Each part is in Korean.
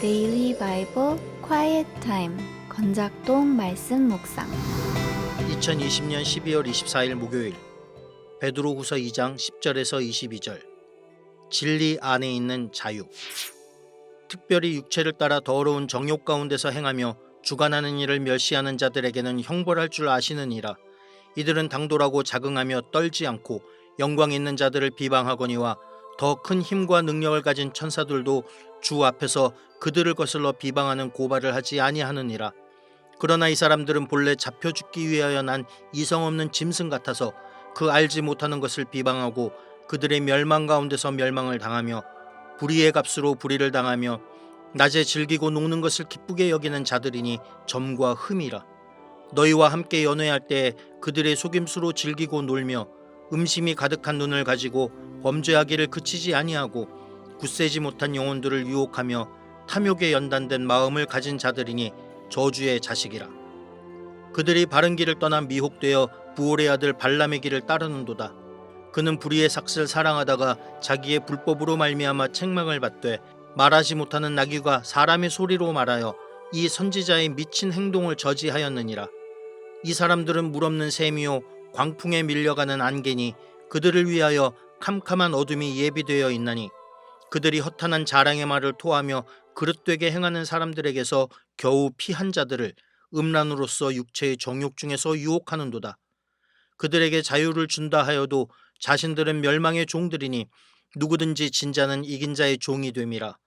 데일리 바이블 quiet time 건작동 말씀 묵상 2020년 12월 24일 목요일 베드로후서 2장 10절에서 22절 진리 안에 있는 자유. 특별히 육체를 따라 더러운 정욕 가운데서 행하며 주관하는 일을 멸시하는 자들에게는 형벌할 줄 아시느니라. 이들은 당돌하고 자긍하며 떨지 않고 영광 있는 자들을 비방하거니와 더 큰 힘과 능력을 가진 천사들도 주 앞에서 그들을 거슬러 비방하는 고발을 하지 아니하느니라. 그러나 이 사람들은 본래 잡혀 죽기 위하여 난 이성 없는 짐승 같아서 그 알지 못하는 것을 비방하고 그들의 멸망 가운데서 멸망을 당하며 불의의 값으로 불의를 당하며 낮에 즐기고 녹는 것을 기쁘게 여기는 자들이니 점과 흠이라. 너희와 함께 연회할 때 그들의 속임수로 즐기고 놀며 음심이 가득한 눈을 가지고 범죄하기를 그치지 아니하고 굳세지 못한 영혼들을 유혹하며 탐욕에 연단된 마음을 가진 자들이니 저주의 자식이라. 그들이 바른 길을 떠나 미혹되어 부올의 아들 발람의 길을 따르는도다. 그는 불의의 삭슬 사랑하다가 자기의 불법으로 말미암아 책망을 받되 말하지 못하는 나귀가 사람의 소리로 말하여 이 선지자의 미친 행동을 저지하였느니라. 이 사람들은 물없는 샘이요 광풍에 밀려가는 안개니 그들을 위하여 캄캄한 어둠이 예비되어 있나니 그들이 허탄한 자랑의 말을 토하며 그릇되게 행하는 사람들에게서 겨우 피한 자들을 음란으로서 육체의 정욕 중에서 유혹하는도다. 그들에게 자유를 준다 하여도 자신들은 멸망의 종들이니 누구든지 진자는 이긴 자의 종이 됨이라.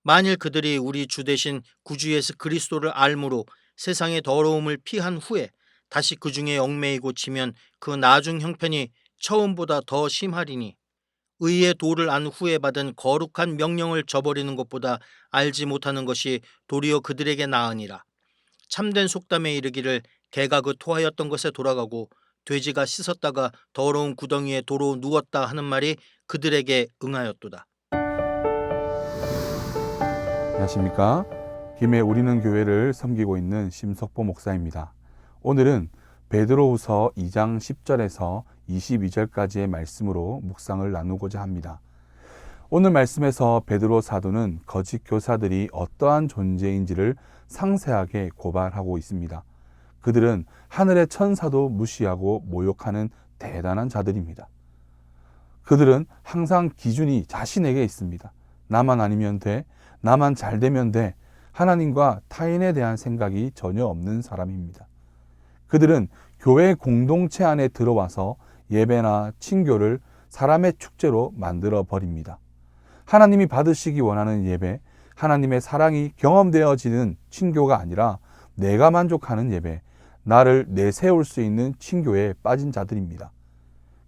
만일 그들이 우리 주 대신 구주 예수 그리스도를 알므로 세상의 더러움을 피한 후에 다시 그 중에 얽매이고 치면 그 나중 형편이 처음보다 더 심하리니 의의 도를 안 후에 받은 거룩한 명령을 저버리는 것보다 알지 못하는 것이 도리어 그들에게 나으니라. 참된 속담에 이르기를 개가 그 토하였던 것에 돌아가고 돼지가 씻었다가 더러운 구덩이에 도로 누웠다 하는 말이 그들에게 응하였도다. 안녕하십니까? 김해 우리는 교회를 섬기고 있는 심석보 목사입니다. 오늘은 베드로후서 2장 10절에서 22절까지의 말씀으로 묵상을 나누고자 합니다. 오늘 말씀에서 베드로 사도는 거짓 교사들이 어떠한 존재인지를 상세하게 고발하고 있습니다. 그들은 하늘의 천사도 무시하고 모욕하는 대단한 자들입니다. 그들은 항상 기준이 자신에게 있습니다. 나만 아니면 돼, 나만 잘 되면 돼, 하나님과 타인에 대한 생각이 전혀 없는 사람입니다. 그들은 교회 공동체 안에 들어와서 예배나 친교를 사람의 축제로 만들어 버립니다. 하나님이 받으시기 원하는 예배, 하나님의 사랑이 경험되어지는 친교가 아니라 내가 만족하는 예배, 나를 내세울 수 있는 친교에 빠진 자들입니다.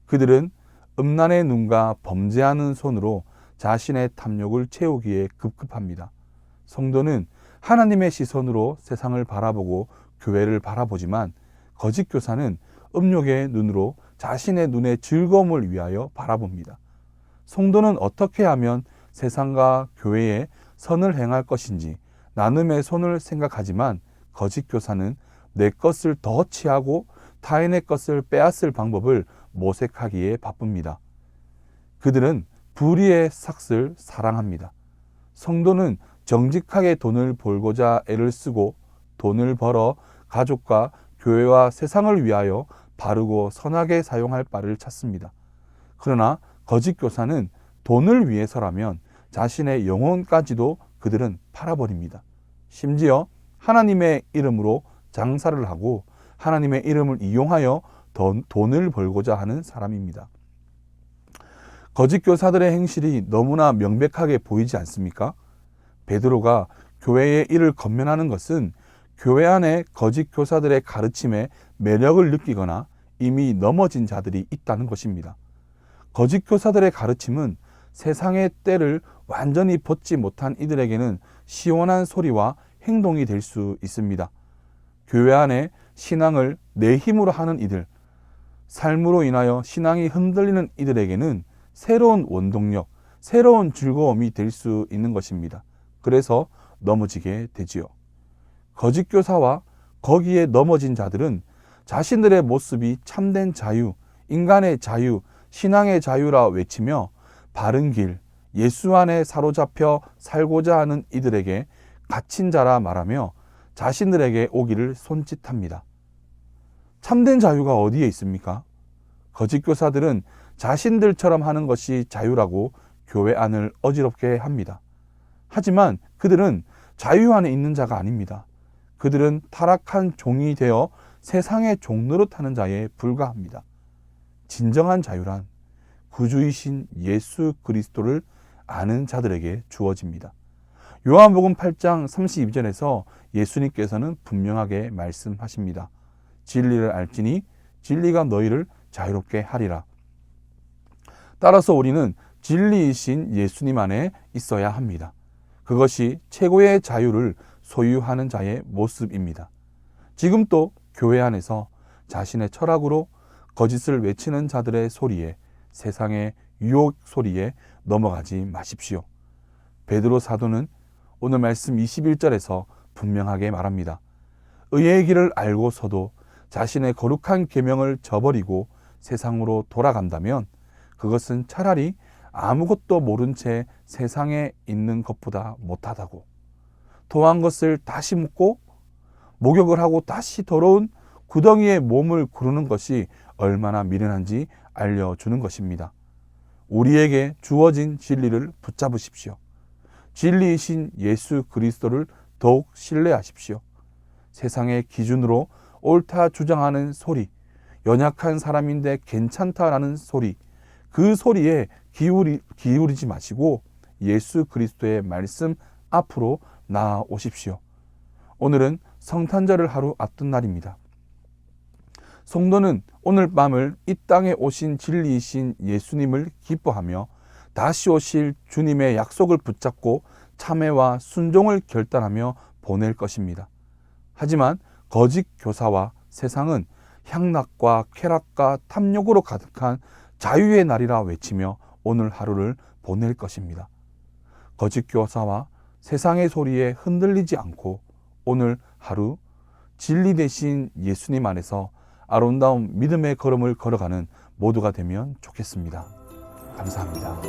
그들은 음란의 눈과 범죄하는 손으로 자신의 탐욕을 채우기에 급급합니다. 성도는 하나님의 시선으로 세상을 바라보고 교회를 바라보지만 거짓 교사는 음욕의 눈으로 자신의 눈의 즐거움을 위하여 바라봅니다. 성도는 어떻게 하면 세상과 교회에 선을 행할 것인지 나눔의 손을 생각하지만 거짓 교사는 내 것을 더 취하고 타인의 것을 빼앗을 방법을 모색하기에 바쁩니다. 그들은 불의의 삭슬 사랑합니다. 성도는 정직하게 돈을 벌고자 애를 쓰고 돈을 벌어 가족과 교회와 세상을 위하여 바르고 선하게 사용할 바를 찾습니다. 그러나 거짓 교사는 돈을 위해서라면 자신의 영혼까지도 그들은 팔아버립니다. 심지어 하나님의 이름으로 장사를 하고 하나님의 이름을 이용하여 돈을 벌고자 하는 사람입니다. 거짓 교사들의 행실이 너무나 명백하게 보이지 않습니까? 베드로가 교회의 일을 권면하는 것은 교회 안에 거짓 교사들의 가르침에 매력을 느끼거나 이미 넘어진 자들이 있다는 것입니다. 거짓 교사들의 가르침은 세상의 때를 완전히 벗지 못한 이들에게는 시원한 소리와 행동이 될 수 있습니다. 교회 안에 신앙을 내 힘으로 하는 이들, 삶으로 인하여 신앙이 흔들리는 이들에게는 새로운 원동력, 새로운 즐거움이 될 수 있는 것입니다. 그래서 넘어지게 되지요. 거짓 교사와 거기에 넘어진 자들은 자신들의 모습이 참된 자유, 인간의 자유, 신앙의 자유라 외치며 바른 길, 예수 안에 사로잡혀 살고자 하는 이들에게 갇힌 자라 말하며 자신들에게 오기를 손짓합니다. 참된 자유가 어디에 있습니까? 거짓 교사들은 자신들처럼 하는 것이 자유라고 교회 안을 어지럽게 합니다. 하지만 그들은 자유 안에 있는 자가 아닙니다. 그들은 타락한 종이 되어 세상의 종노릇하는 자에 불과합니다. 진정한 자유란 구주이신 예수 그리스도를 아는 자들에게 주어집니다. 요한복음 8장 32절에서 예수님께서는 분명하게 말씀하십니다. 진리를 알지니 진리가 너희를 자유롭게 하리라. 따라서 우리는 진리이신 예수님 안에 있어야 합니다. 그것이 최고의 자유를 소유하는 자의 모습입니다. 지금 또 교회 안에서 자신의 철학으로 거짓을 외치는 자들의 소리에, 세상의 유혹 소리에 넘어가지 마십시오. 베드로 사도는 오늘 말씀 21절에서 분명하게 말합니다. 의의 길을 알고서도 자신의 거룩한 계명을 저버리고 세상으로 돌아간다면 그것은 차라리 아무것도 모른 채 세상에 있는 것보다 못하다고, 토한 것을 다시 묻고 목욕을 하고 다시 더러운 구덩이에 몸을 구르는 것이 얼마나 미련한지 알려주는 것입니다. 우리에게 주어진 진리를 붙잡으십시오. 진리이신 예수 그리스도를 더욱 신뢰하십시오. 세상의 기준으로 옳다 주장하는 소리, 연약한 사람인데 괜찮다라는 소리, 그 소리에 기울이지 마시고 예수 그리스도의 말씀 앞으로 나아오십시오. 오늘은 성탄절을 하루 앞둔 날입니다. 성도는 오늘 밤을 이 땅에 오신 진리이신 예수님을 기뻐하며 다시 오실 주님의 약속을 붙잡고 참회와 순종을 결단하며 보낼 것입니다. 하지만 거짓 교사와 세상은 향락과 쾌락과 탐욕으로 가득한 자유의 날이라 외치며 오늘 하루를 보낼 것입니다. 거짓 교사와 세상의 소리에 흔들리지 않고 오늘 하루 진리 되신 예수님 안에서 아름다운 믿음의 걸음을 걸어가는 모두가 되면 좋겠습니다. 감사합니다.